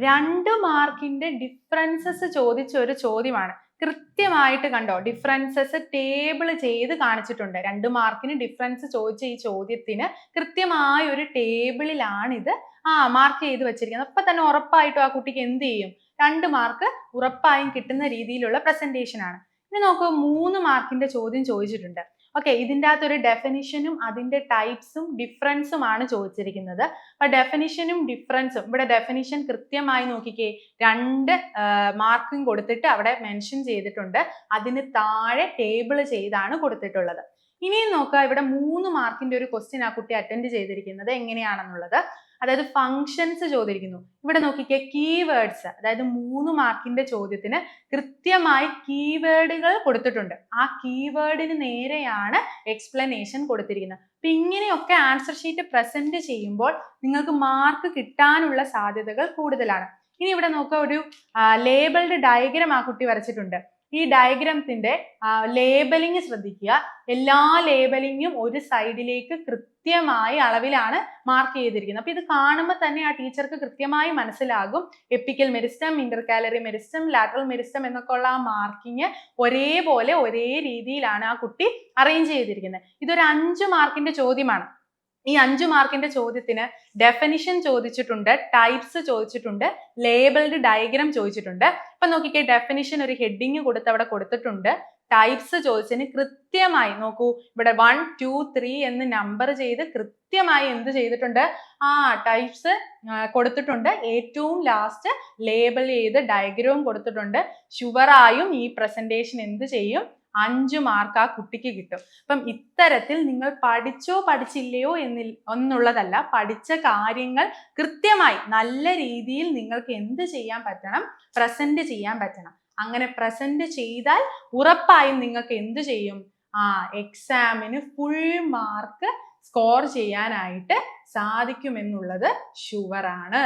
2 മാർക്കിന്റെ ഡിഫറൻസസ് ചോദിച്ച ഒരു ചോദ്യമാണ്. കൃത്യമായിട്ട് കണ്ടോ, ഡിഫറൻസസ് ടേബിൾ ചെയ്ത് കാണിച്ചിട്ടുണ്ട്. 2 മാർക്കിന് ഡിഫറൻസ് ചോദിച്ച ഈ ചോദ്യത്തിന് കൃത്യമായ ഒരു ടേബിളിലാണിത് മാർക്ക് ചെയ്ത് വെച്ചിരിക്കുന്നത്. അപ്പൊ തന്നെ ഉറപ്പായിട്ടും ആ കുട്ടിക്ക് എന്ത് ചെയ്യും, 2 മാർക്ക് ഉറപ്പായും കിട്ടുന്ന രീതിയിലുള്ള പ്രസന്റേഷൻ ആണ്. ഇനി നോക്കൂ, 3 മാർക്കിന്റെ ചോദ്യം ചോദിച്ചിട്ടുണ്ട്. ഇതിൻ്റെ അകത്തൊരു ഡെഫിനിഷനും അതിന്റെ ടൈപ്സും ഡിഫറൻസും ആണ് ചോദിച്ചിരിക്കുന്നത്. അപ്പൊ ഡെഫിനിഷനും ഡിഫറൻസും, ഇവിടെ ഡെഫിനിഷൻ കൃത്യമായി നോക്കിക്കേ, 2 മാർക്കും കൊടുത്തിട്ട് അവിടെ മെൻഷൻ ചെയ്തിട്ടുണ്ട്. അതിന് താഴെ ടേബിൾ ചെയ്താണ് കൊടുത്തിട്ടുള്ളത്. ഇനിയും നോക്കുക, ഇവിടെ 3 മാർക്കിന്റെ ഒരു ക്വസ്റ്റ്യൻ ആ കുട്ടി അറ്റൻഡ് ചെയ്തിരിക്കുന്നത് എങ്ങനെയാണെന്നുള്ളത്. അതായത് ഫങ്ഷൻസ് ചോദിച്ചിരിക്കുന്നു. ഇവിടെ നോക്കിക്കേ, കീവേഡ്സ്, അതായത് 3 മാർക്കിന്റെ ചോദ്യത്തിന് കൃത്യമായി കീവേഡുകൾ കൊടുത്തിട്ടുണ്ട്. ആ കീവേഡിന് നേരെയാണ് എക്സ്പ്ലനേഷൻ കൊടുത്തിരിക്കുന്നത്. അപ്പൊ ഇങ്ങനെയൊക്കെ ആൻസർ ഷീറ്റ് പ്രസന്റ് ചെയ്യുമ്പോൾ നിങ്ങൾക്ക് മാർക്ക് കിട്ടാനുള്ള സാധ്യതകൾ കൂടുതലാണ്. ഇനി ഇവിടെ നോക്കുക, ഒരു ലേബിൾഡ് ഡയഗ്രാം ആ കുട്ടി വരച്ചിട്ടുണ്ട്. ഈ ഡയഗ്രാമത്തിന്റെ ലേബലിംഗ് ശ്രദ്ധിക്കുക. എല്ലാ ലേബലിംഗും ഒരു സൈഡിലേക്ക് കൃത്യമായി അളവിലാണ് മാർക്ക് ചെയ്തിരിക്കുന്നത്. അപ്പൊ ഇത് കാണുമ്പോൾ തന്നെ ആ ടീച്ചർക്ക് കൃത്യമായി മനസ്സിലാകും apical meristem, intercalary meristem, lateral meristem എന്നൊക്കെ ഉള്ള ആ മാർക്കിങ് ഒരേപോലെ ഒരേ രീതിയിലാണ് ആ കുട്ടി അറേഞ്ച് ചെയ്തിരിക്കുന്നത്. ഇതൊരു 5 മാർക്കിന്റെ ചോദ്യമാണ്. ഈ 5 മാർക്കിന്റെ ചോദ്യത്തിന് ഡെഫിനിഷൻ ചോദിച്ചിട്ടുണ്ട്, ടൈപ്സ് ചോദിച്ചിട്ടുണ്ട്, ലേബിൾഡ് ഡയഗ്രാം ചോദിച്ചിട്ടുണ്ട്. അപ്പൊ നോക്കിക്കേ, ഡെഫിനിഷൻ ഒരു ഹെഡിങ് കൊടുത്ത് അവിടെ കൊടുത്തിട്ടുണ്ട്. ടൈപ്സ് ചോദിച്ചതിന് കൃത്യമായി നോക്കൂ, ഇവിടെ 1, 2, 3 എന്ന് നമ്പർ ചെയ്ത് കൃത്യമായി എന്ത് ചെയ്തിട്ടുണ്ട്, ടൈപ്സ് കൊടുത്തിട്ടുണ്ട്. ഏറ്റവും ലാസ്റ്റ് ലേബിൾ ചെയ്ത് ഡയഗ്രാം കൊടുത്തിട്ടുണ്ട്. ഷുവറായും ഈ പ്രസന്റേഷൻ എന്ത് ചെയ്യും, 5 മാർക്ക് ആ കുട്ടിക്ക് കിട്ടും. അപ്പം ഇത്തരത്തിൽ നിങ്ങൾ പഠിച്ചോ പഠിച്ചില്ലയോ എന്നുള്ളതല്ല, പഠിച്ച കാര്യങ്ങൾ കൃത്യമായി നല്ല രീതിയിൽ നിങ്ങൾക്ക് എന്ത് ചെയ്യാൻ പറ്റണം, പ്രസന്റ് ചെയ്യാൻ പറ്റണം. അങ്ങനെ പ്രസന്റ് ചെയ്താൽ ഉറപ്പായും നിങ്ങൾക്ക് എന്ത് ചെയ്യും, എക്സാമിന് ഫുൾ മാർക്ക് സ്കോർ ചെയ്യാനായിട്ട് സാധിക്കുമെന്നുള്ളത് ഷുവറാണ്.